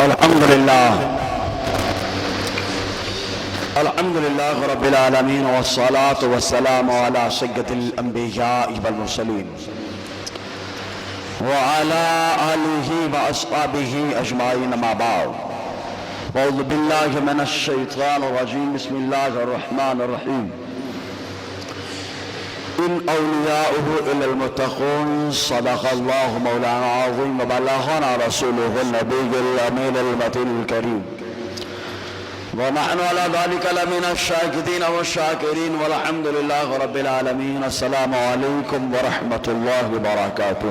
الحمد لله رب العالمين والصلاة والسلام على سيد الأنبياء والمرسلين وعلى آله وأصحابه أجمعين ما بعد. أعوذ بالله من الشيطان الرجيم. بسم الله الرحمن الرحيم. إن أولياؤه إلا المتقون. صدق الله مولانا العظيم وبلغنا رسوله النبي الأمين المتين الكريم ونحن على ذلك لمن الشاكرين والشاكرين والحمد لله رب العالمين. السلام علیکم ورحمۃ اللہ وبرکاتہ.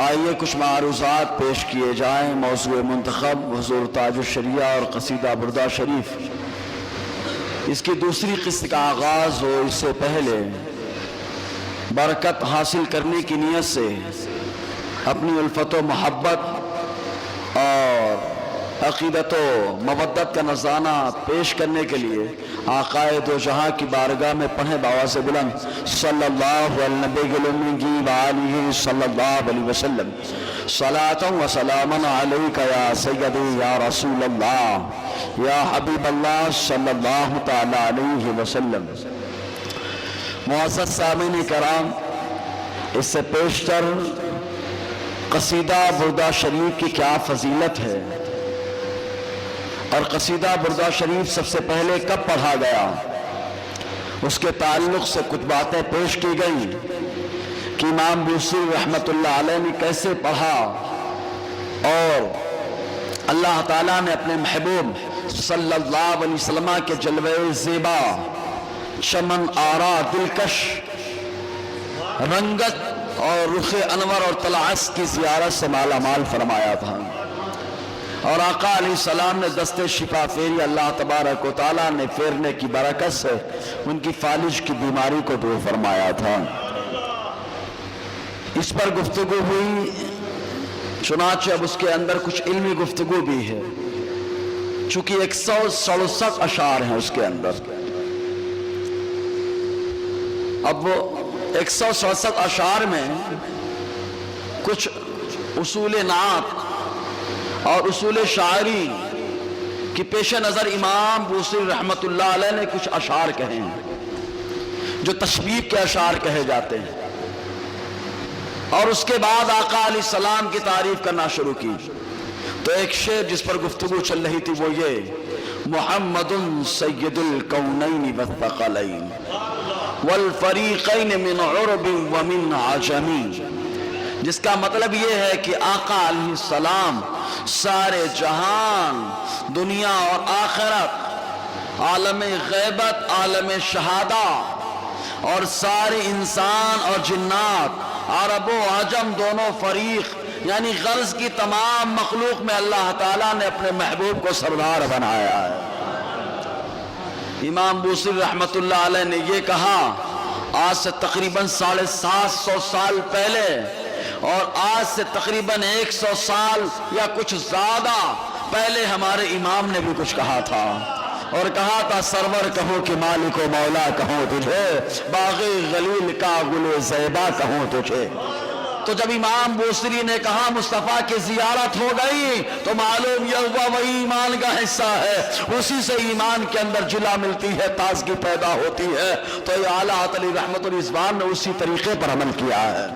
آئیے کچھ معروضات پیش کیے جائیں. موضوع منتخب حضور تاج الشریعہ اور قصیدہ بردہ شریف. اس کی دوسری قسط کا آغاز ہو اس سے پہلے برکت حاصل کرنے کی نیت سے اپنی الفت و محبت اور عقیدت و مودت کا نذرانہ پیش کرنے کے لیے آقائے دو جہاں کی بارگاہ میں پڑھیں بآواز بلند صلی اللہ علی نبی الامی وآلہ صلی اللہ علیہ وسلم. صلاۃ و سلام علیک یا سیدی یا رسول اللہ یا حبیب اللہ صلی اللہ تعالی علیہ وسلم. معزز سامعین کرام، اس سے پیشتر قصیدہ بردہ شریف کی کیا فضیلت ہے اور قصیدہ بردہ شریف سب سے پہلے کب پڑھا گیا، اس کے تعلق سے کچھ باتیں پیش کی گئیں کہ امام بوصیری رحمت اللہ علیہ نے کیسے پڑھا اور اللہ تعالیٰ نے اپنے محبوب صلی اللہ علیہ وسلم کے جلوے زیبا، چمن آرا، دلکش رنگت اور رخ انور اور طلعت کی زیارت سے مالا مال فرمایا تھا. اور آقا علیہ السلام نے دست شفا پھیری. اللہ تبارک و تعالیٰ نے پھیرنے کی برکت سے ان کی فالج کی بیماری کو دور فرمایا تھا. اس پر گفتگو ہوئی، چنانچہ اب اس کے اندر کچھ علمی گفتگو بھی ہے، چونکہ 167 اشعار ہیں اس کے اندر. اب وہ 167 اشعار میں کچھ اصول نعت اور اصول شاعری کی پیش نظر امام بوصیری رحمت اللہ علیہ نے کچھ اشعار کہے ہیں جو تشبیب کے اشعار کہے جاتے ہیں. اور اس کے بعد آقا علیہ السلام کی تعریف کرنا شروع کی. تو ایک شعر جس پر گفتگو چل رہی تھی وہ یہ: محمد سید الکونین والثقلین والفریقین من عرب ومن عجم، جس کا مطلب یہ ہے کہ آقا علیہ السلام سارے جہان، دنیا اور آخرت، عالم غیبت، عالم شہادہ اور سارے انسان اور جنات، عرب و عجم دونوں فریق یعنی غرض کی تمام مخلوق میں اللہ تعالیٰ نے اپنے محبوب کو سردار بنایا ہے. امام بوصیری رحمت اللہ علیہ نے یہ کہا آج سے تقریباً 750 سال پہلے، اور آج سے تقریباً 100 سال یا کچھ زیادہ پہلے ہمارے امام نے بھی کچھ کہا تھا، اور کہا تھا سرور کہو کہ مالک و مولا کہوں تجھے، باغی غلیل کا گل زیبا کہوں تجھے. تو جب امام بوصیری نے کہا مصطفیٰ کی زیارت ہو گئی تو معلوم یہ ہوا وہی ایمان کا حصہ ہے، اسی سے ایمان کے اندر جلا ملتی ہے، تازگی پیدا ہوتی ہے. تو یہ اعلیٰ علی رحمت الرضوان نے اسی طریقے پر عمل کیا ہے.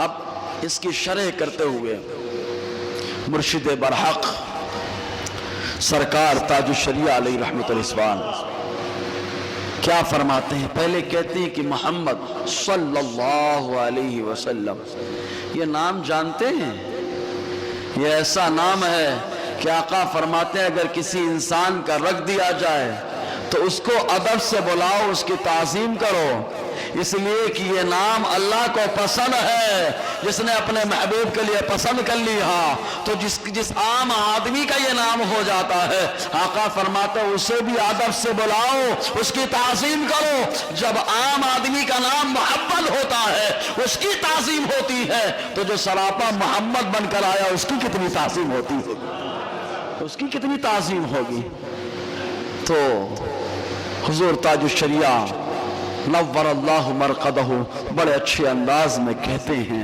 اب اس کی شرح کرتے ہوئے مرشد برحق سرکار تاج الشریعہ علیہ رحمت الرضوان کیا فرماتے ہیں؟ پہلے کہتے ہیں کہ محمد صلی اللہ علیہ وسلم، یہ نام جانتے ہیں؟ یہ ایسا نام ہے کہ آقا فرماتے ہیں اگر کسی انسان کا رکھ دیا جائے تو اس کو ادب سے بلاؤ، اس کی تعظیم کرو، اس لیے کہ یہ نام اللہ کو پسند ہے. جس نے اپنے محبوب کے لیے پسند کر لیا تو جس عام آدمی کا یہ نام ہو جاتا ہے، آقا فرماتے ہیں اسے بھی ادب سے بلاؤ، اس کی تعظیم کرو. جب عام آدمی کا نام محمد ہوتا ہے، اس کی تعظیم ہوتی ہے، تو جو سراپا محمد بن کر آیا اس کی کتنی تعظیم ہوتی ہے، اس کی کتنی تعظیم ہوگی. تو حضور تاج الشریعہ نور اللہ مرقدہ بڑے اچھے انداز میں کہتے ہیں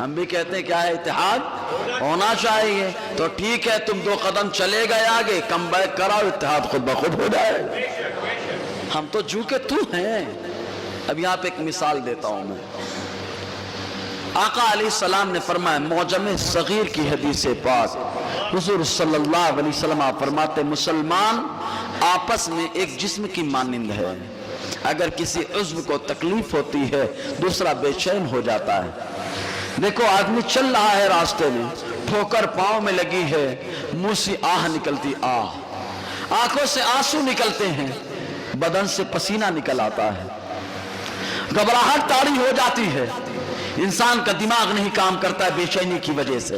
ہم بھی کہتے ہیں کیا ہے اتحاد ہونا چاہیے. تو ٹھیک ہے تم 2 قدم چلے گئے آگے, کم بیک کراؤ, اتحاد خود بخود ہو جائے. ہم تو جو کہ تو ہیں. اب یہاں پہ ایک مثال دیتا ہوں میں. آقا علیہ السلام نے فرمایا, معجم صغیر کی حدیث پاک, حضور صلی اللہ علیہ وسلم آپ فرماتے مسلمان آپس میں ایک جسم کی مانند ہے. اگر کسی عضو کو تکلیف ہوتی ہے دوسرا بے چین ہو جاتا ہے. دیکھو آدمی چل رہا ہے راستے میں, ٹھوکر پاؤں میں لگی ہے, منہ سے آہ نکلتی آہ, آنکھوں سے آنسو نکلتے ہیں, بدن سے پسینہ نکل آتا ہے, گھبراہٹ طاری ہو جاتی ہے, انسان کا دماغ نہیں کام کرتا ہے بے چینی کی وجہ سے,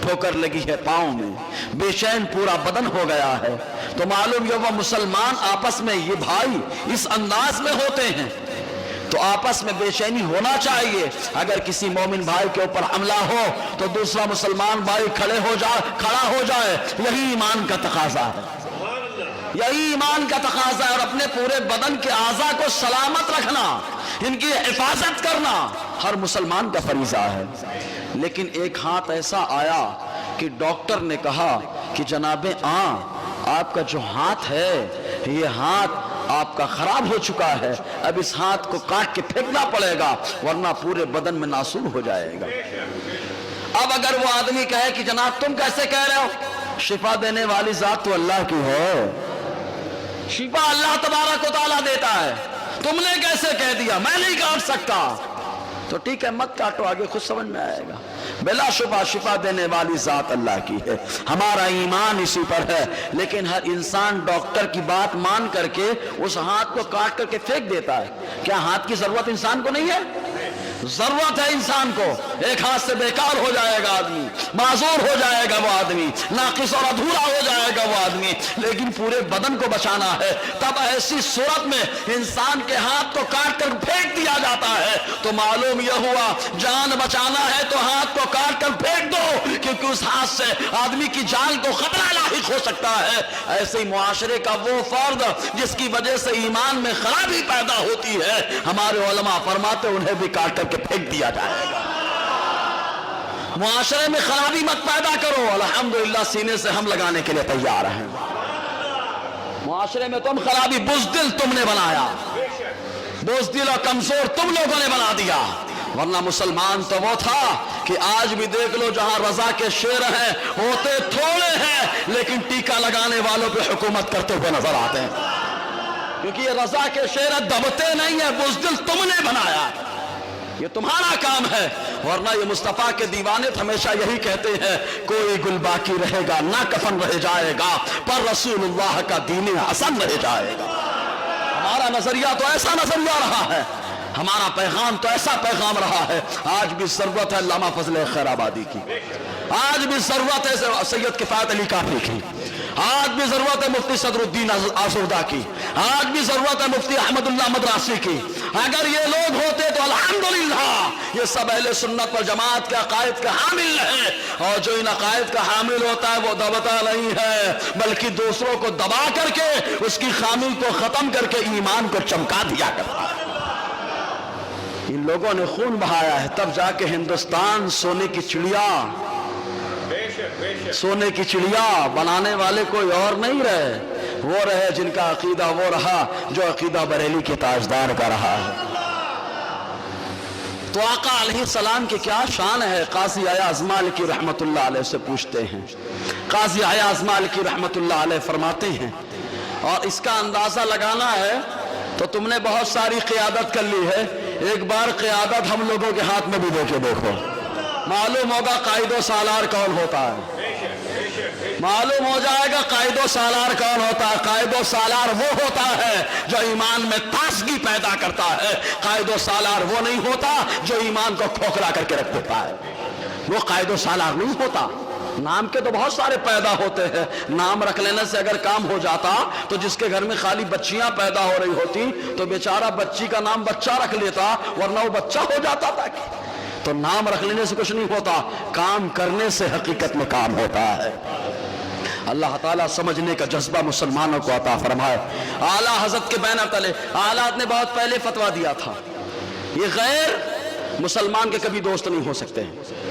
ٹھوکر لگی ہے پاؤں میں, بے چین پورا بدن ہو گیا ہے. تو معلوم یہ وہ مسلمان آپس میں یہ بھائی اس انداز میں ہوتے ہیں, تو آپس میں بے چینی ہونا چاہیے. اگر کسی مومن بھائی کے اوپر حملہ ہو تو دوسرا مسلمان بھائی کھڑا ہو جائے. یہی ایمان کا تقاضا ہے, یہی ایمان کا تقاضا ہے. اور اپنے پورے بدن کے اعضاء کو سلامت رکھنا, ان کی حفاظت کرنا ہر مسلمان کا فریضہ ہے. لیکن ایک ہاتھ ایسا آیا کہ ڈاکٹر نے کہا کہ جناب آپ کا جو ہاتھ ہے یہ ہاتھ آپ کا خراب ہو چکا ہے, اب اس ہاتھ کو کاٹ کے پھینکنا پڑے گا ورنہ پورے بدن میں ناسور ہو جائے گا. اب اگر وہ آدمی کہے کہ جناب تم کیسے کہہ رہے ہو, شفا دینے والی ذات تو اللہ کی ہے, شفا اللہ تبارک و تعالیٰ دیتا ہے, تم نے کیسے کہہ دیا میں نہیں کاٹ سکتا. تو ٹھیک ہے مت کاٹو, آگے خود سمجھ میں آئے گا. بلا شبہ شفا دینے والی ذات اللہ کی ہے, ہمارا ایمان اسی پر ہے. لیکن ہر انسان ڈاکٹر کی بات مان کر کے اس ہاتھ کو کاٹ کر کے پھینک دیتا ہے. کیا ہاتھ کی ضرورت انسان کو نہیں ہے؟ ضرورت ہے انسان کو. ایک ہاتھ سے بیکار ہو جائے گا آدمی, معذور ہو جائے گا وہ آدمی, ناقص اور ادھورا ہو جائے گا وہ آدمی, لیکن پورے بدن کو بچانا ہے. تب ایسی صورت میں انسان کے ہاتھ کو کاٹ کر پھینک دیا جاتا ہے. تو معلوم یہ ہوا جان بچانا ہے تو ہاتھ کو کاٹ کر پھینک دو, کیونکہ اس ہاتھ سے آدمی کی جان کو خطرہ لاحق ہو سکتا ہے. ایسے ہی معاشرے کا وہ فرد جس کی وجہ سے ایمان میں خرابی پیدا ہوتی ہے, ہمارے علماء فرماتے انہیں بھی کاٹ کر کے پھینک دیا جائے گا. معاشرے میں خرابی مت پیدا کرو. الحمدللہ سینے سے ہم لگانے کے لیے تیار ہیں. معاشرے میں تم خرابی, بزدل تم نے بنایا, بزدل اور کمزور تم لوگوں نے بنا دیا. ورنہ مسلمان تو وہ تھا کہ آج بھی دیکھ لو جہاں رضا کے شیر ہیں ہوتے تھوڑے ہیں لیکن ٹیکا لگانے والوں پہ حکومت کرتے ہوئے نظر آتے ہیں, کیونکہ یہ رضا کے شیر دبتے نہیں ہیں, بزدل تم نے بنایا, یہ تمہارا کام ہے. ورنہ یہ مصطفیٰ کے دیوانے ہمیشہ یہی کہتے ہیں کوئی گل باقی رہے گا نہ کفن رہ جائے گا, پر رسول اللہ کا دین حسن رہ جائے گا. ہمارا نظریہ تو ایسا نظریہ رہا ہے, ہمارا پیغام تو ایسا پیغام رہا ہے. آج بھی ضرورت ہے علامہ فضل خیر آبادی کی, آج بھی ضرورت ہے سید کفایت علی کافی کی, آج بھی ضرورت ہے مفتی صدر الدین آسودہ کی, آج بھی ضرورت ہے مفتی احمد اللہ مدراسی کی. اگر یہ لوگ ہوتے تو الحمدللہ یہ سب اہل سنت و جماعت کے عقائد کا حامل ہے, اور جو ان عقائد کا حامل ہوتا ہے وہ دبتا نہیں ہے بلکہ دوسروں کو دبا کر کے اس کی خامی کو ختم کر کے ایمان کو چمکا دیا کرتا ہے. ان لوگوں نے خون بہایا ہے, تب جا کے ہندوستان سونے کی چڑیا, سونے کی چڑیا بنانے والے کوئی اور نہیں رہے, وہ رہے جن کا عقیدہ وہ رہا جو عقیدہ بریلی کے تاجدار کا رہا ہے. تو آقا علیہ السلام کی کیا شان ہے. قاضی ایاز مالکی رحمت اللہ علیہ سے پوچھتے ہیں, قاضی ایاز مالکی رحمت اللہ علیہ فرماتے ہیں, اور اس کا اندازہ لگانا ہے تو تم نے بہت ساری قیادت کر لی ہے, ایک بار قیادت ہم لوگوں کے ہاتھ میں بھی دے کے دیکھو, معلوم ہوگا قائد و سالار کون ہوتا ہے, معلوم ہو جائے گا قائد و سالار کون ہوتا ہے. قائد و سالار وہ ہوتا ہے جو ایمان میں تازگی پیدا کرتا ہے, قائد و سالار وہ نہیں ہوتا جو ایمان کو کھوکھلا کر کے رکھ دیتا ہے, وہ قائد و سالار نہیں ہوتا. نام کے تو بہت سارے پیدا ہوتے ہیں, نام رکھ لینے سے اگر کام ہو جاتا تو جس کے گھر میں خالی بچیاں پیدا ہو رہی ہوتی تو بیچارہ بچی کا نام بچہ رکھ لیتا, ورنہ وہ بچہ ہو جاتا تھا. تو نام رکھ لینے سے کچھ نہیں ہوتا, کام کرنے سے حقیقت میں کام ہوتا ہے. اللہ تعالیٰ سمجھنے کا جذبہ مسلمانوں کو عطا فرمائے. اعلیٰ حضرت کے بینر تلے اعلیٰ نے بہت پہلے فتویٰ دیا تھا, یہ غیر مسلمان کے کبھی دوست نہیں ہو سکتے ہیں.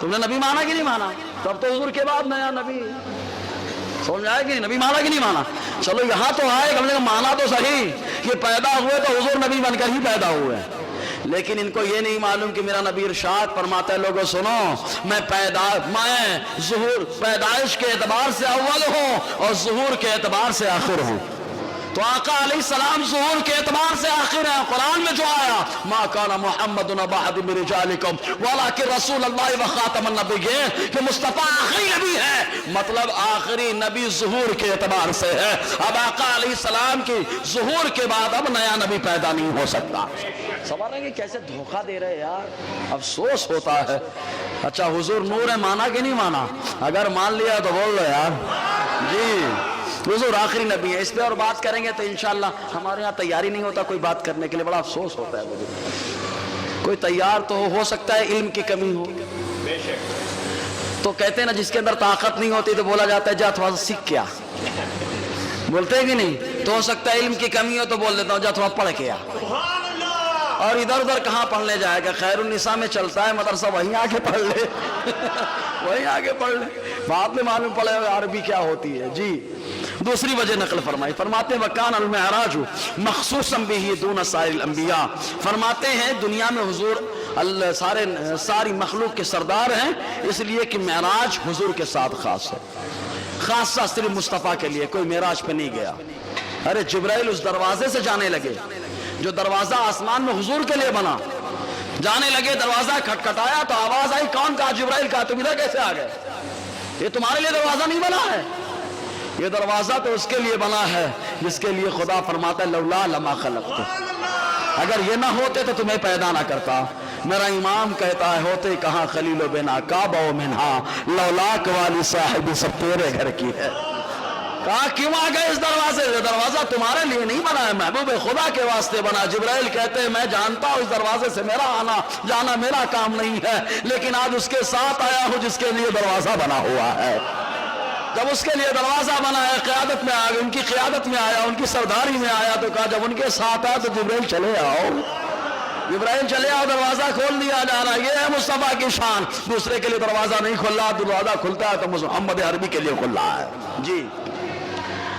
تم نے نبی مانا کہ نہیں مانا؟ تب تو حضور کے بعد نیا نبی سمجھ آئے کہ نہیں؟ نبی مانا کہ نہیں مانا؟ چلو یہاں تو آئے کم سے کم مانا تو صحیح کہ پیدا ہوئے تو حضور نبی بن کر ہی پیدا ہوئے، لیکن ان کو یہ نہیں معلوم کہ میرا نبی ارشاد فرماتا ہے لوگوں سنو، میں ظہور پیدائش کے اعتبار سے اول ہوں اور ظہور کے اعتبار سے آخر ہوں۔ تو آقا علیہ السلام ظہور کے اعتبار سے آخر ہیں۔ قرآن میں جو آیا ما کان محمد نبا احد من رجالکم ولکن رسول اللہ وخاتم النبیین، کہ مصطفیٰ آخری نبی ہے، مطلب آخری نبی ظہور کے اعتبار سے ہے۔ اب آقا علیہ السلام کی ظہور کے بعد اب نیا نبی پیدا نہیں ہو سکتا۔ سوال ہے کہ کیسے دھوکہ دے رہے یار، افسوس ہوتا ہے۔ اچھا حضور نور ہے، مانا کہ نہیں مانا؟ اگر مان لیا تو بول رہے یار جی حضور آخری نبی ہے۔ اس پہ اور بات کریں گے تو انشاءاللہ ہمارے یہاں تیاری نہیں ہوتا کوئی بات کرنے کے لیے، بڑا افسوس ہوتا ہے مجھے۔ کوئی تیار تو ہو سکتا ہے علم کی کمی ہو، تو کہتے ہیں نا جس کے اندر طاقت نہیں ہوتی تو بولا جاتا ہے جا تھوڑا سا سیکھ کیا، بولتے ہیں کہ نہیں؟ تو ہو سکتا ہے علم کی کمی ہو تو بول دیتا ہوں جا تھوڑا پڑھ کے آ، اور ادھر ادھر کہاں پڑھنے جائے گا؟ خیر النساء میں چلتا ہے مدرسہ، وہیں آگے پڑھ لے وہیں آگے پڑھ لے، بعد میں معلوم پڑے عربی کیا ہوتی ہے۔ جی دوسری وجہ نقل فرمائی، فرماتے ہیں وَكَانَ الْمِعْرَاجُ مَخْصُوصًا بِهِ دُونَ سَائِرِ الْأَنْبِيَاء، فرماتے ہیں دنیا میں حضور ساری مخلوق کے سردار ہیں، اس لیے کہ معراج حضور کے ساتھ خاص ہے، خاصہ صرف مصطفیٰ کے لیے، کوئی معراج پہ نہیں گیا۔ ارے جبرائیل اس دروازے سے جانے لگے جو دروازہ آسمان میں حضور کے لیے بنا، جانے لگے، دروازہ کھٹکھٹایا تو آواز آئی، کون کہا؟ جبرائیل کہا، تم ادھر کیسے آ گئے؟ یہ تمہارے لیے دروازہ نہیں بنا ہے، یہ دروازہ تو اس کے لیے بنا ہے جس کے لیے خدا فرماتا ہے لولا لما خلقت، اگر یہ نہ ہوتے تو تمہیں پیدا نہ کرتا۔ میرا امام کہتا ہے ہوتے کہاں خلیل و بنا کعبہ و منہا، لولاک والی صاحبی سب تیرے گھر کی ہے۔ کہا کیوں آ گئے اس دروازے سے؟ دروازہ تمہارے لیے نہیں بنا ہے، محبوب خدا کے واسطے بنا۔ جبرائیل کہتے ہیں میں جانتا ہوں اس دروازے سے میرا آنا جانا میرا کام نہیں ہے، لیکن آج اس کے ساتھ آیا ہوں جس کے لیے دروازہ بنا ہوا ہے۔ جب اس کے لیے دروازہ بنا ہے، قیادت میں آ گئے، ان کی قیادت میں آیا، ان کی سرداری میں آیا، تو کہا جب ان کے ساتھ آیا تو جبرائیل چلے آؤ، جبرائیل چلے آؤ، دروازہ کھول دیا جا رہا ہے۔ یہ ہے مصطفیٰ کی شان، دوسرے کے لیے دروازہ نہیں کھل رہا، دروازہ کھلتا ہے تو محمد عربی کے لیے کھل رہا ہے۔ جی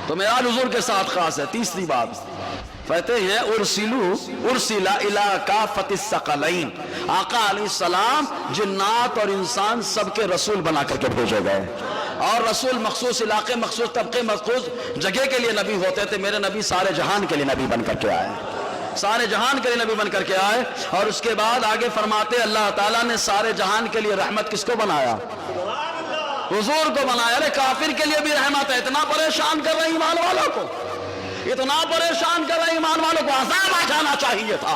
تو معراج حضور کے ساتھ خاص ہے۔ تیسری بات کہتے ہیں ارسل الی کافۃ الثقلین، آقا علیہ السلام جنات اور انسان سب کے رسول بنا کر کے بھیجے گئے، اور رسول مخصوص علاقے، مخصوص طبقے، مخصوص جگہ کے لیے نبی ہوتے تھے۔ میرے نبی سارے جہان کے لیے نبی بن کر کے آئے، سارے جہان کے لیے نبی بن کر کے آئے۔ اور اس کے بعد آگے فرماتے اللہ تعالیٰ نے سارے جہان کے لیے رحمت کس کو بنایا؟ حضور کو بنایا۔ ارے کافر کے لیے بھی رحمت ہے، اتنا پریشان کر رہے ایمان والوں کو، اتنا پریشان کر رہے ایمان والوں کو، عذاب آ جانا چاہیے تھا،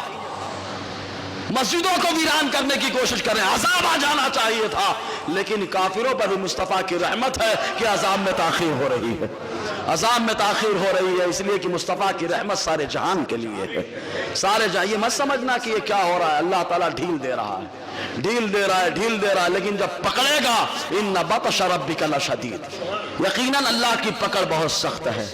مسجدوں کو ویران کرنے کی کوشش کریں، عذاب آ جانا چاہیے تھا، لیکن کافروں پر بھی مصطفیٰ کی رحمت ہے کہ عذاب میں تاخیر ہو رہی ہے، عذاب میں تاخیر ہو رہی ہے، اس لیے کہ مصطفیٰ کی رحمت سارے جہان کے لیے ہے، سارے جہان۔ یہ مت سمجھنا کہ یہ کیا ہو رہا ہے، اللہ تعالیٰ ڈھیل دے رہا ہے، ڈھیل دے رہا ہے، ڈھیل دے رہا ہے، لیکن جب پکڑے گا ان بطش ربک لشدید، یقیناً اللہ کی پکڑ بہت سخت ہے،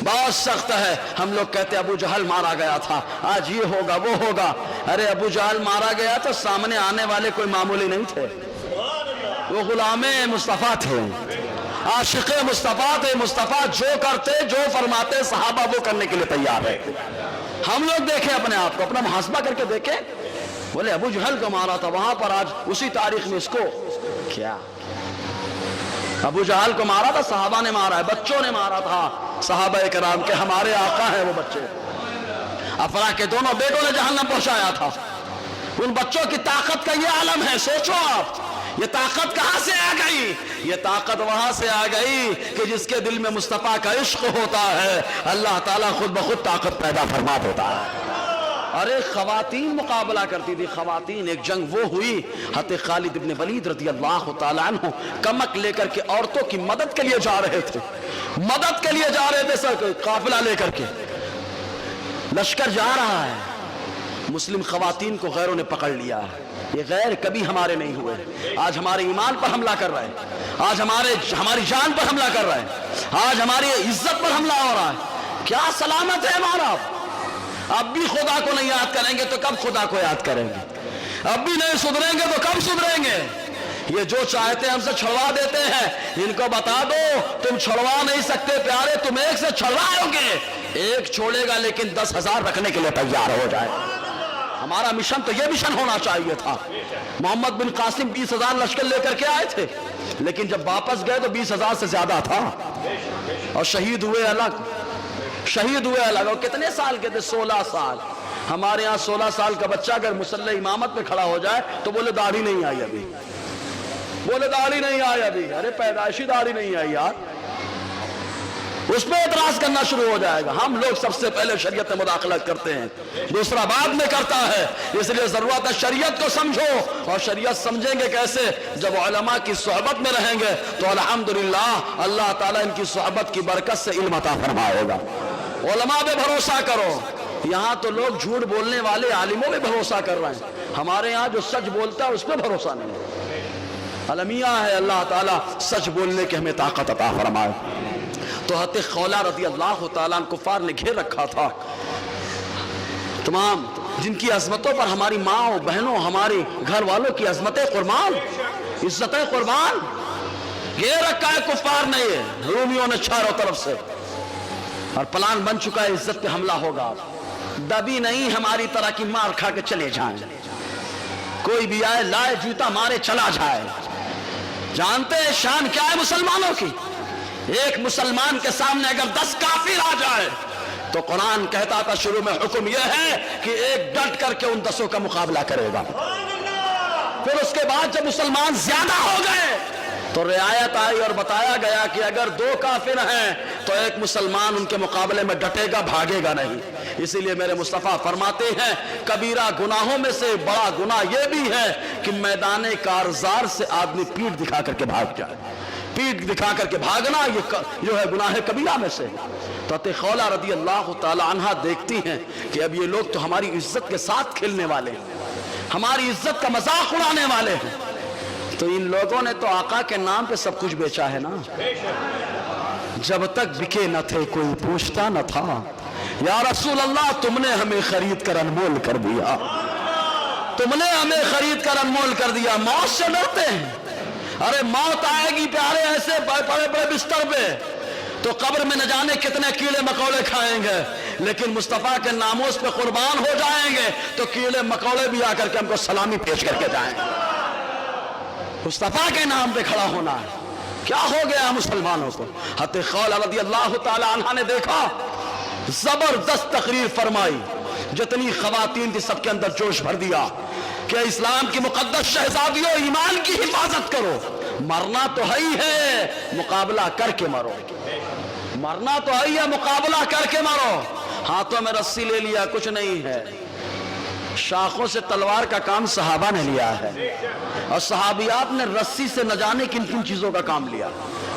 بہت سخت ہے۔ ہم لوگ کہتے ابو جہل مارا گیا تھا، آج یہ ہوگا وہ ہوگا۔ ارے ابو جہل مارا گیا تو سامنے آنے والے کوئی معمولی نہیں تھے، وہ غلام مصطفیٰ تھے، عاشق مصطفیٰ تھے۔ مصطفیٰ جو کرتے جو فرماتے صحابہ وہ کرنے کے لیے تیار ہے۔ ہم لوگ دیکھیں اپنے آپ کو، اپنا محاسبہ کر کے دیکھیں، بولے ابو جہل کو مارا تھا وہاں پر، آج اسی تاریخ میں اس کو کیا؟ ابو جہل کو مارا تھا، صحابہ نے مارا ہے، بچوں نے مارا تھا صحابہ کرام کے، ہمارے آقا ہیں وہ بچے، افرا کے دونوں بیٹوں نے جہنم پہنچایا تھا۔ ان بچوں کی طاقت کا یہ عالم ہے، سوچو آپ یہ طاقت کہاں سے آ گئی؟ یہ طاقت وہاں سے آ گئی کہ جس کے دل میں مصطفیٰ کا عشق ہوتا ہے اللہ تعالیٰ خود بخود طاقت پیدا فرما دیتا ہے۔ ارے خواتین مقابلہ کرتی تھی، خواتین، ایک جنگ وہ ہوئی، حضرت خالد ابن ولید رضی اللہ تعالیٰ عنہ کمک لے کر کے عورتوں کی مدد کے لیے جا رہے تھے، مدد کے لیے جا رہے تھے، سر قافلہ لے کر کے لشکر جا رہا ہے، مسلم خواتین کو غیروں نے پکڑ لیا ہے۔ یہ غیر کبھی ہمارے نہیں ہوئے، آج ہمارے ایمان پر حملہ کر رہے ہیں، آج ہماری جان پر حملہ کر رہے ہیں، آج ہماری عزت پر حملہ ہو رہا ہے۔ کیا سلامت ہے ہمارا؟ اب بھی خدا کو نہیں یاد کریں گے تو کب خدا کو یاد کریں گے؟ اب بھی نہیں سدھریں گے تو کب سدھریں گے؟ یہ جو چاہتے ہیں ہم سے چھڑوا دیتے ہیں. ان کو بتا دو تم چھڑوا نہیں سکتے پیارے, تم ایک سے چھڑواؤ گے, ایک چھوڑے گا لیکن 10,000 رکھنے کے لیے تیار ہو جائے. ہمارا مشن تو یہ مشن ہونا چاہیے تھا. محمد بن قاسم 20,000 لشکر لے کر کے آئے تھے, لیکن جب واپس گئے تو 20,000 سے زیادہ تھا, اور شہید ہوئے الگ, شہید ہوئے الگ. اور کتنے سال کے تھے؟ 16 سال. ہمارے ہاں 16 سال کا بچہ اگر مصلی امامت پہ کھڑا ہو جائے تو بولے داڑھی نہیں آئی ابھی, بولے داڑھی نہیں آئی ابھی. ارے پیدائشی داڑھی نہیں آئی یار, اس میں اعتراض کرنا شروع ہو جائے گا. ہم لوگ سب سے پہلے شریعت میں مداخلت کرتے ہیں, دوسرا بعد میں کرتا ہے. اس لیے ضرورت ہے شریعت کو سمجھو, اور شریعت سمجھیں گے کیسے؟ جب علماء کی صحبت میں رہیں گے تو الحمدللہ اللہ تعالیٰ ان کی صحبت کی برکت سے علم عطا فرمائے گا. علماء پہ بھروسہ کرو. یہاں تو لوگ جھوٹ بولنے والے عالموں پہ بھروسہ کر رہے ہیں, ہمارے یہاں جو سچ بولتا ہے اس پہ بھروسہ نہیں. المیہ ہے, اللہ تعالیٰ سچ بولنے کی ہمیں طاقت عطا فرمائے. تو حضرت خولہ رضی اللہ تعالیٰ عنہ کفار نے گھیر رکھا تھا. تمام جن کی عظمتوں پر ہماری ماں بہنوں ہماری گھر والوں کی عظمتیں قربان, عزتیں قربان, گھیر رکھا ہے کفار نے. یہ رومیوں نے چاروں طرف سے, اور پلان بن چکا ہے عزت پہ حملہ ہوگا. دبی نہیں ہماری طرح کی مار کھا کے چلے جائیں, کوئی بھی آئے لائے جوتا مارے چلا جائے. جانتے ہیں شان کیا ہے مسلمانوں کی؟ ایک مسلمان کے سامنے اگر 10 کافر آ جائے تو قرآن کہتا تھا شروع میں حکم یہ ہے کہ ایک ڈٹ کر کے ان 10 کا مقابلہ کرے گا. پھر اس کے بعد جب مسلمان زیادہ ہو گئے تو رعایت آئی اور بتایا گیا کہ اگر 2 کافر ہیں تو ایک مسلمان ان کے مقابلے میں ڈٹے گا, بھاگے گا نہیں. اسی لیے میرے مصطفیٰ فرماتے ہیں کبیرہ گناہوں میں سے بڑا گناہ یہ بھی ہے کہ میدان کارزار سے آدمی پیٹھ دکھا کر کے بھاگ جائے. پیٹھ دکھا کر کے بھاگنا یہ جو ہے گناہ کبیرہ میں سے. تو حضرت خولہ رضی اللہ تعالی عنہ دیکھتی ہیں کہ اب یہ لوگ تو ہماری عزت کے ساتھ کھیلنے والے ہیں, ہماری عزت کا مذاق اڑانے والے ہیں. تو ان لوگوں نے تو آقا کے نام پہ سب کچھ بیچا ہے نا. جب تک بکے نہ تھے کوئی پوچھتا نہ تھا, یا رسول اللہ تم نے ہمیں خرید کر انمول کر دیا, تم نے ہمیں خرید کر انمول کر دیا. موت سے ڈرتے ہیں, ارے موت آئے گی پیارے ایسے بڑے بڑے بستر پہ تو قبر میں نہ جانے کتنے کیڑے مکوڑے کھائیں گے, لیکن مصطفیٰ کے ناموس پہ قربان ہو جائیں گے تو کیڑے مکوڑے بھی آ کر کے ہم کو سلامی پیش کر کے جائیں گے. مصطفیٰ کے نام پہ کھڑا ہونا ہے. کیا ہو گیا مسلمانوں کو؟ حضرت خولہ رضی اللہ تعالی عنہ نے دیکھا, زبردست تقریر فرمائی, جتنی خواتین تھی سب کے اندر جوش بھر دیا کہ اسلام کی مقدس شہزادیوں ایمان کی حفاظت کرو. مرنا تو ہے ہی ہے, مقابلہ کر کے مرو. مرنا تو ہے ہی ہے, مقابلہ کر کے مرو. ہاتھوں میں رسی لے لیا کچھ نہیں ہے, شاخوں سے تلوار کا کام صحابہ نے لیا ہے, اور صحابیات نے رسی سے نہ جانے کن کن چیزوں کا کام لیا.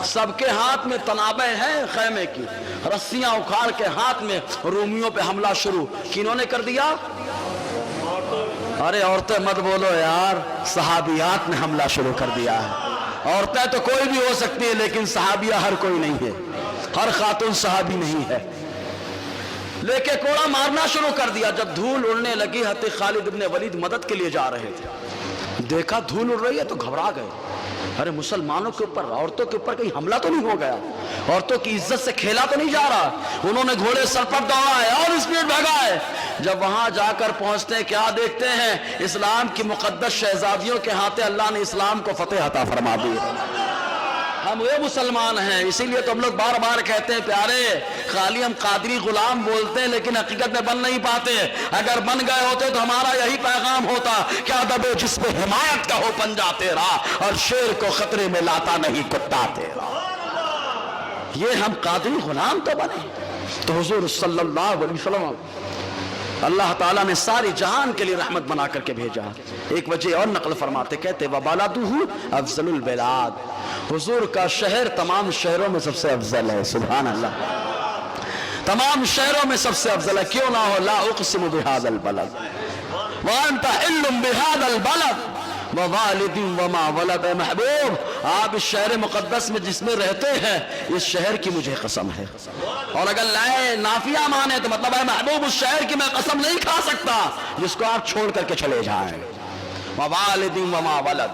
سب کے ہاتھ میں تنابیں ہیں خیمے کی, رسیاں اکھاڑ کے ہاتھ میں رومیوں پہ حملہ شروع. کنہوں نے کر دیا؟ ارے عورتیں مت بولو یار, صحابیات نے حملہ شروع کر دیا ہے. عورتیں تو کوئی بھی ہو سکتی ہے لیکن صحابیہ ہر کوئی نہیں ہے, ہر خاتون صحابی نہیں ہے. لے کے کوڑا مارنا شروع کر دیا. جب دھول اڑنے لگی حضرت خالد ابن ولید مدد کے لیے جا رہے تھے, دیکھا دھول اڑ رہی ہے تو گھبرا گئے. ارے مسلمانوں کے اوپر, عورتوں کے اوپر کہیں حملہ تو نہیں ہو گیا, عورتوں کی عزت سے کھیلا تو نہیں جا رہا. انہوں نے گھوڑے سر پر دوڑائے اور اسپیڈ بھگائے. جب وہاں جا کر پہنچتے ہیں کیا دیکھتے ہیں؟ اسلام کی مقدس شہزادیوں کے ہاتھے اللہ نے اسلام کو فتح عطا فرما دی. ہم وہ مسلمان ہیں, اسی لیے تو ہم لوگ بار بار کہتے ہیں پیارے, خالی ہم قادری غلام بولتے ہیں لیکن حقیقت میں بن نہیں پاتے. اگر بن گئے ہوتے تو ہمارا یہی پیغام ہوتا, کیا دبے جس پہ حمایت کا ہو پنجہ تیرا, اور شیر کو خطرے میں لاتا نہیں کتا تیرا. یہ ہم قادری غلام تو بنے. تو حضور صلی اللہ علیہ وسلم اللہ تعالیٰ نے ساری جہان کے لیے رحمت بنا کر کے بھیجا. ایک وجہ اور نقل فرماتے, کہتے وَبَلَدُهُ أَفْضَلُ الْبِلَادِ, حضور کا شہر تمام شہروں میں سب سے افضل ہے. سبحان اللہ, تمام شہروں میں سب سے افضل ہے. کیوں نہ ہو؟ لَا أُقْسِمُ بِهَذَا الْبَلَدِ وَأَنْتَ حِلٌّ بِهَذَا الْبَلَدِ وَوَالِدٍ وَمَا وَلَدَ. اے محبوب, آپ اس شہر مقدس میں جس میں رہتے ہیں, اس شہر کی مجھے قسم ہے. اور اگر لائے نافیہ مانے تو مطلب ہے محبوب اس شہر کی میں قسم نہیں کھا سکتا جس کو آپ چھوڑ کر کے چلے جائیں. وَوَالِدٍ وَمَا وَلَدَ,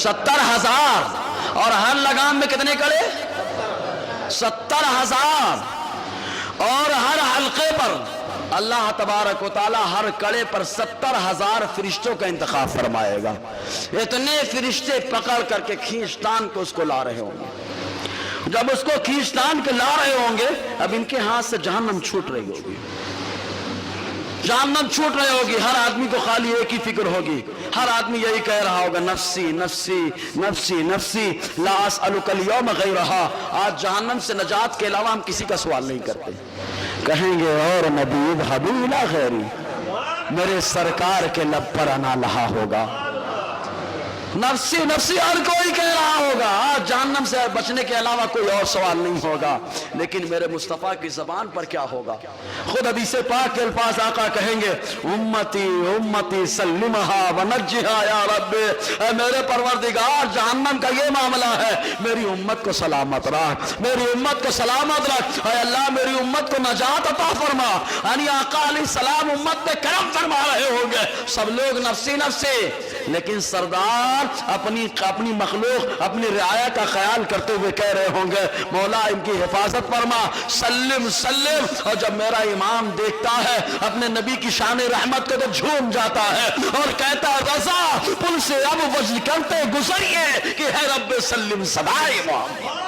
70,000। اور ہر لگام میں کتنے کڑے؟ 70,000. اور ہر حلقے پر اللہ تبارک و تعالی ہر کڑے پر 70,000 فرشتوں کا انتخاب فرمائے گا. اتنے فرشتے پکڑ کر کے کھینچتان کو اس کو لا رہے ہوں گے. جب اس کو کھینچتان کے لا رہے ہوں گے اب ان کے ہاتھ سے جہنم چھوٹ رہی ہوگی. جہنم چھوٹ رہی ہوگی. ہر آدمی کو خالی ایک ہی فکر ہوگی. ہر آدمی یہی کہہ رہا ہوگا نفسی نفسی نفسی نفسی لا اسألک اليوم غیرہا. آج جہنم سے نجات کے علاوہ ہم کسی کا سوال نہیں کرتے. کہیں گے اور نبی اذهبوا الی غیری، میرے سرکار کے لب پر انا لہا ہوگا. نفسی نفسی ہر کوئی کہہ رہا ہوگا. آج جہنم سے بچنے کے علاوہ کوئی اور سوال نہیں ہوگا. لیکن میرے مصطفیٰ کی زبان پر کیا ہوگا؟ خود حدیث پاک کے الفاظ آقا کہیں گے امتی امتی سلمہا ونجہا یا رب. اے میرے پروردگار جہنم کا یہ معاملہ ہے، میری امت کو سلامت رکھ، میری امت کو سلامت رکھ. اے اللہ میری امت کو نجات عطا فرما. یعنی آقا علیہ السلام امت پہ کرم فرما رہے ہوں گے. سب لوگ نفسی نفسی، لیکن سردار اپنی مخلوق اپنی رعایا کا خیال کرتے ہوئے کہہ رہے ہوں گے مولا ان کی حفاظت فرما، سلم سلم. اور جب میرا امام دیکھتا ہے اپنے نبی کی شان رحمت کو تو جھوم جاتا ہے اور کہتا ہے رضا پل سے اب وجد کرتے گزریے کہ ہے رب سلم صدائے محمد.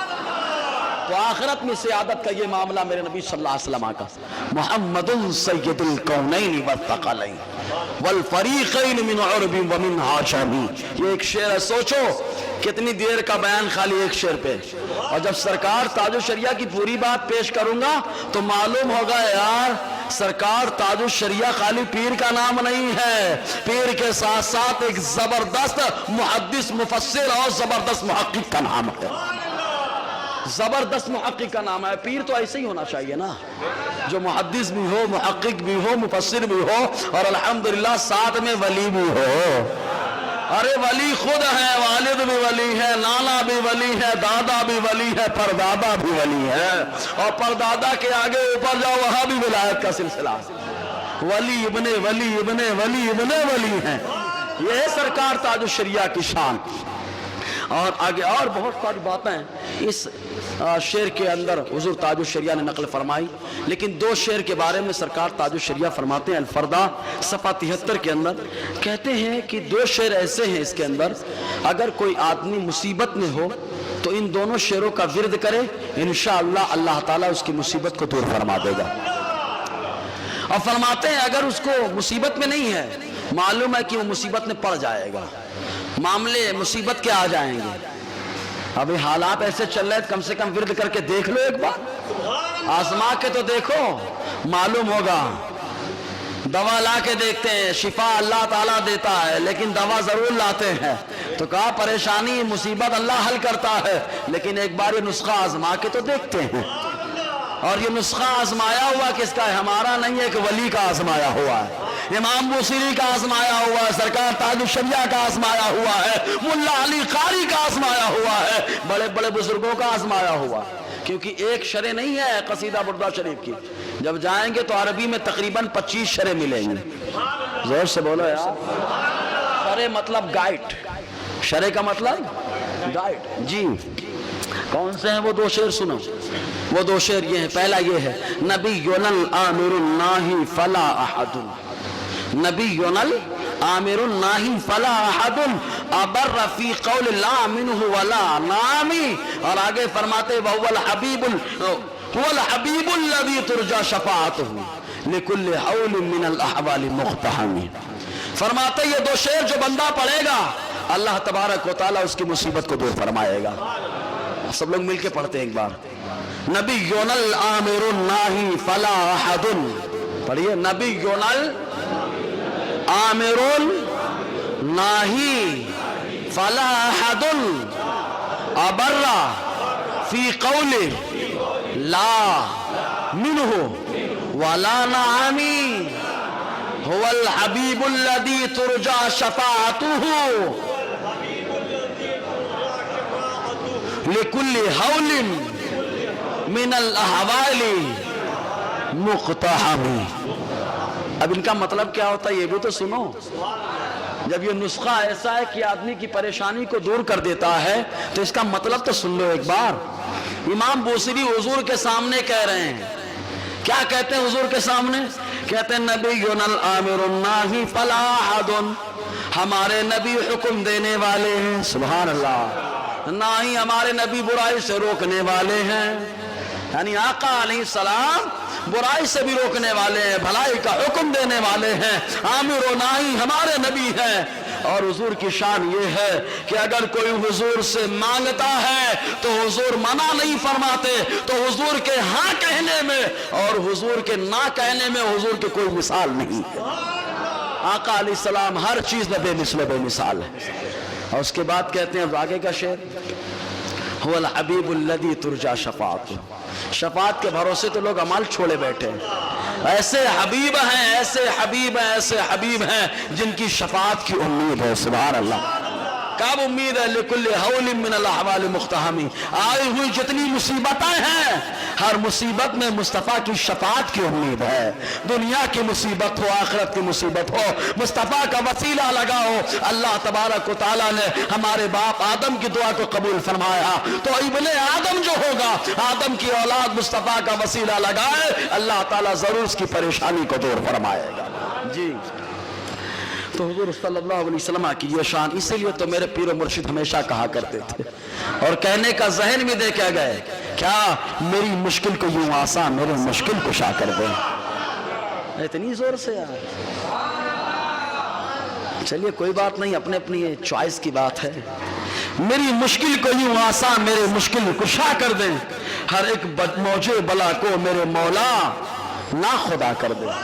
تو آخرت میں سعادت کا یہ معاملہ میرے نبی صلی اللہ علیہ وسلم کا محمد سید الکونین والثقلین والفریقین من عرب ومن عجم. یہ ایک شعر ہے. سوچو کتنی دیر کا بیان خالی ایک شعر پہ. اور جب سرکار تاج الشریعہ کی پوری بات پیش کروں گا تو معلوم ہوگا یار سرکار تاج الشریعہ خالی پیر کا نام نہیں ہے، پیر کے ساتھ ساتھ ایک زبردست محدث مفسر اور زبردست محقق کا نام ہے. زبردست محقق کا نام ہے. پیر تو ایسے ہی ہونا چاہیے نا، جو محدث بھی ہو، محقق بھی ہو، مفسر بھی ہو اور الحمدللہ ساتھ میں ولی بھی ہو. ارے ولی خود ہے، والد بھی ولی ہے، نانا بھی ولی ہے، دادا بھی ولی ہے، پردادا بھی ولی ہے. اور پردادا کے آگے اوپر جاؤ وہاں بھی ولایت کا سلسلہ. ولی ابن ولی ابن ولی ابن ولی ہیں. یہ ہے سرکار تاج الشریعہ کی شان. اور آگے اور بہت ساری باتیں اس شعر کے اندر حضور تاج الشریعہ نے نقل فرمائی. لیکن دو شعر کے بارے میں سرکار تاج الشریعہ فرماتے ہیں. الفردا صفحہ 73 کے اندر کہتے ہیں کہ دو شعر ایسے ہیں اس کے اندر اگر کوئی آدمی مصیبت میں ہو تو ان دونوں شعروں کا ورد کرے انشاءاللہ اللہ تعالیٰ اس کی مصیبت کو دور فرما دے گا. اور فرماتے ہیں اگر اس کو مصیبت میں نہیں ہے، معلوم ہے کہ وہ مصیبت میں پڑ جائے گا، معاملے مصیبت کے آ جائیں گے. ابھی حالات ایسے چل رہے کم سے کم ورد کر کے دیکھ لو، ایک بار آزما کے تو دیکھو، معلوم ہوگا. دوا لا کے دیکھتے ہیں، شفا اللہ تعالیٰ دیتا ہے لیکن دوا ضرور لاتے ہیں. تو کہا پریشانی مصیبت اللہ حل کرتا ہے لیکن ایک بار یہ نسخہ آزما کے تو دیکھتے ہیں. اور یہ نسخہ آزمایا ہوا کس کا ہے؟ ہمارا نہیں ہے کہ ولی کا آزمایا ہوا ہے، امام بوصیری کا آزمایا ہوا ہے، سرکار تاج الشریعہ کا آزمایا ہوا ہے، ملا علی قاری کا آزمایا ہوا ہے، بڑے بڑے بزرگوں کا آزمایا ہوا ہے. کیونکہ ایک شرح نہیں ہے قصیدہ بردہ شریف کی. جب جائیں گے تو عربی میں تقریباً 25 شرح ملیں گے. زور سے بولو یار. شرح مطلب گائیڈ، شرح کا مطلب گائیڈ. جی کون سے ہیں وہ دو شعر؟ سنو وہ دو شعر یہ ہیں. پہلا یہ ہے نبینا الآمر الناہی فلا احد، نبینا الآمر الناہی فلا احد ابر فی قول لا منہ ولا نامی. اور آگے فرماتے وهو الحبیب الذی ترجى شفاعته لكل حول من الاحوال مقتحم. فرماتے یہ دو شعر جو بندہ پڑھے گا اللہ تبارک و تعالیٰ اس کی مصیبت کو دور فرمائے گا. سب لوگ مل کے پڑھتے ہیں ایک بار. نبینا الآمر الناہی فلا احد، پڑھیے نبینا الآمر الناہی فلا احد ابر فی قول لا منہ ولا نعمی هو الحبیب الذی ترجى شفاعته لكل حول من الاحوال مقتحم. اب ان کا مطلب کیا ہوتا ہے یہ بھی تو سنو. جب یہ نسخہ ایسا ہے کہ آدمی کی پریشانی کو دور کر دیتا ہے تو اس کا مطلب تو سن لو ایک بار. امام بوصیری حضور کے سامنے کہہ رہے ہیں, کیا کہتے ہیں حضور کے سامنے؟ کہتے ہیں نبینا الامر الناہی فلا احد, ہمارے نبی حکم دینے والے ہیں, سبحان اللہ, نہ ہی ہمارے نبی برائی سے روکنے والے ہیں. یعنی آقا علیہ السلام برائی سے بھی روکنے والے ہیں, بھلائی کا حکم دینے والے ہیں, آمر و ناہی ہمارے نبی ہیں. اور حضور کی شان یہ ہے کہ اگر کوئی حضور سے مانگتا ہے تو حضور منع نہیں فرماتے, تو حضور کے ہاں کہنے میں اور حضور کے نہ کہنے میں حضور کی کوئی مثال نہیں. آقا علیہ السلام ہر چیز میں بے مثل بے مثال ہے. اور اس کے بعد کہتے ہیں آگے کا شعر, هو الحبیب الذی ترجا شفاعت, شفاعت کے بھروسے تو لوگ عمل چھوڑے بیٹھے ہیں. ایسے حبیب ہیں, ایسے حبیب ہیں, ایسے حبیب ہیں جن کی شفاعت کی امید ہے, سبحان اللہ. کب امید ہے؟ لکل حول من الاحوال مقتحمی, آئی ہوئی جتنی مصیبتیں ہیں ہر مصیبت میں مصطفیٰ کی شفاعت کی امید ہے. دنیا کی مصیبت ہو, آخرت کی مصیبت ہو, مصطفیٰ کا وسیلہ لگاؤ. اللہ تبارک و تعالیٰ نے ہمارے باپ آدم کی دعا کو قبول فرمایا, تو ابن آدم جو ہوگا, آدم کی اولاد مصطفیٰ کا وسیلہ لگائے, اللہ تعالیٰ ضرور اس کی پریشانی کو دور فرمائے گا. جی تو حضور صلی اللہ علیہ وسلم کی یہ شان, اسی لیے تو میرے پیر و مرشد ہمیشہ کہا کرتے تھے اور کہنے کا ذہن بھی دے کے گئے, کیا میری مشکل کو یوں آسان, میرے مشکل کو شا کر دیں. اتنی زور سے یار. چلیے کوئی بات نہیں, اپنے اپنی چوائس کی بات ہے. میری مشکل کو یوں آسان, میرے مشکل کو شا کر دیں, ہر ایک موجے بلا کو میرے مولا نا خدا کر دیں.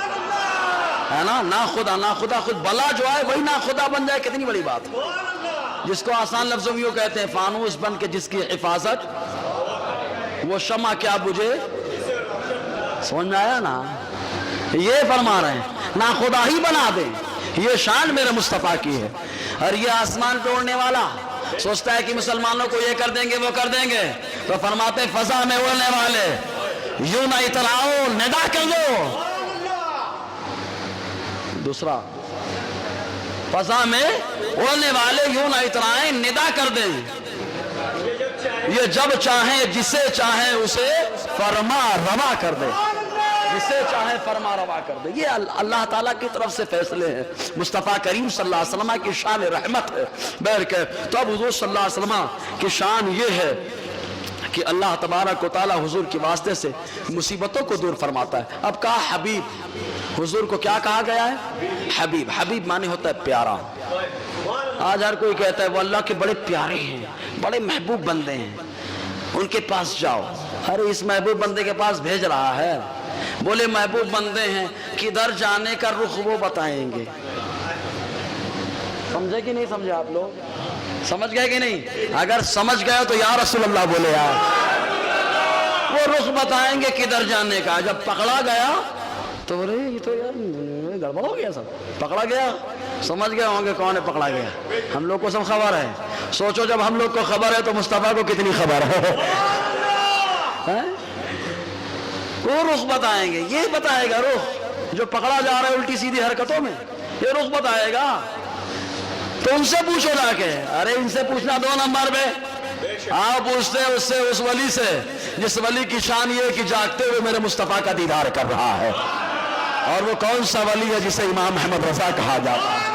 ہے نا, نا خدا, نا خدا, خود بلا جو آئے وہی نا خدا بن جائے, کتنی بڑی بات. جس کو آسان لفظوں میں کہتے ہیں فانوس بن کے جس کی حفاظت, وہ شمع کیا بجھے, سمجھ میں آیا نا. یہ فرما رہے ہیں نا خدا ہی بنا دیں, یہ شان میرے مصطفیٰ کی ہے. اور یہ آسمان پہ اڑنے والا سوچتا ہے کہ مسلمانوں کو یہ کر دیں گے وہ کر دیں گے, تو فرماتے فضا میں اڑنے والے یوں نہ اتراؤ, ندا کر دو. دوسرا, فضا میں اڑنے والے یوں نہ اترائیں, ندا کر دیں, یہ جب چاہیں جسے چاہیں اسے فرما روا کر دیں, جسے چاہیں فرما روا کر دیں. یہ اللہ تعالیٰ کی طرف سے فیصلے ہیں. مصطفیٰ کریم صلی اللہ علیہ وسلم کی شان رحمت ہے بہر کے. تو اب حضور صلی اللہ علیہ وسلم کی شان یہ ہے کہ اللہ تبارک و تعالیٰ حضور کے واسطے سے مصیبتوں کو دور فرماتا ہے. اب کہا حبیب, حضور کو کیا کہا گیا ہے؟ حبیب. حبیب معنی ہوتا ہے پیارا. آج ہر کوئی کہتا ہے وہ اللہ کے بڑے پیارے ہیں, بڑے محبوب بندے ہیں, ان کے پاس جاؤ. ارے اس محبوب بندے کے پاس بھیج رہا ہے. بولے محبوب بندے ہیں, کدھر جانے کا رخ وہ بتائیں گے. سمجھے کہ نہیں سمجھے آپ لوگ؟ سمجھ گئے کہ نہیں؟ اگر سمجھ گئے تو یا رسول اللہ بولے یار. وہ رخ بتائیں گے کدھر جانے کا. جب پکڑا گیا تو بولے یہ تو یار گڑبڑ ہو گیا, سب پکڑا گیا. سمجھ گئے ہوں گے کون ہے پکڑا گیا. ہم لوگ کو سب خبر ہے. سوچو جب ہم لوگ کو خبر ہے تو مصطفیٰ کو کتنی خبر ہے. وہ رخ بتائیں گے, یہ بتائے گا رخ. جو پکڑا جا رہا ہے الٹی سیدھی حرکتوں میں, یہ رخ بتائے گا. تو ان سے پوچھو جا کے. ارے ان سے پوچھنا 2 نمبر پہ. آپ پوچھتے اس سے, اس ولی سے جس ولی کی شان یہ کہ جاگتے ہوئے میرے مصطفیٰ کا دیدار کر رہا ہے. اور وہ کون سا ولی ہے جسے امام محمد رضا کہا جاتا ہے.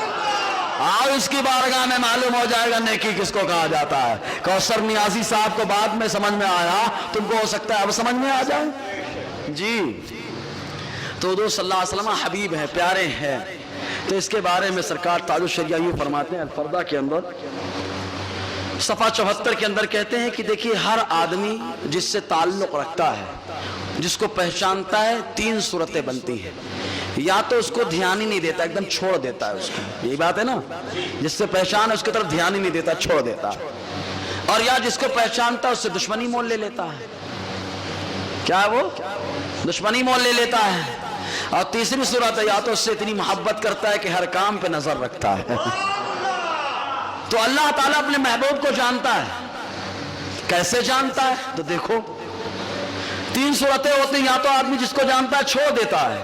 آج اس کی بارگاہ میں معلوم ہو جائے گا نیکی کس کو کہا جاتا ہے. کوثر نیازی صاحب کو بعد میں سمجھ میں آیا, تم کو ہو سکتا ہے اب سمجھ میں آ جائے. جی تو حضور صلی اللہ علیہ وسلم حبیب ہیں, پیارے ہیں. تو اس کے بارے میں سرکار تاج الشریعہ یہ فرماتے ہیں الفردہ کے اندر صفحہ 74 کے اندر کہتے ہیں کہ دیکھیے ہر آدمی جس سے تعلق رکھتا ہے, جس کو پہچانتا ہے, 3 صورتیں بنتی ہیں. یا تو اس کو دھیان ہی نہیں دیتا, ایک دم چھوڑ دیتا ہے اس کو. یہی بات ہے نا, جس سے پہچان ہے اس کی طرف دھیان ہی نہیں دیتا, چھوڑ دیتا. اور یا جس کو پہچانتا ہے اس سے دشمنی مول لے لیتا ہے. کیا ہے وہ؟ دشمنی مول لے لیتا ہے. اور تیسری صورت ہے یا تو اس سے اتنی محبت کرتا ہے کہ ہر کام پہ نظر رکھتا ہے. تو اللہ تعالیٰ اپنے محبوب کو جانتا ہے. کیسے جانتا ہے؟ تو دیکھو 3 صورتیں ہوتی ہیں. یا تو آدمی جس کو جانتا ہے چھوڑ دیتا ہے,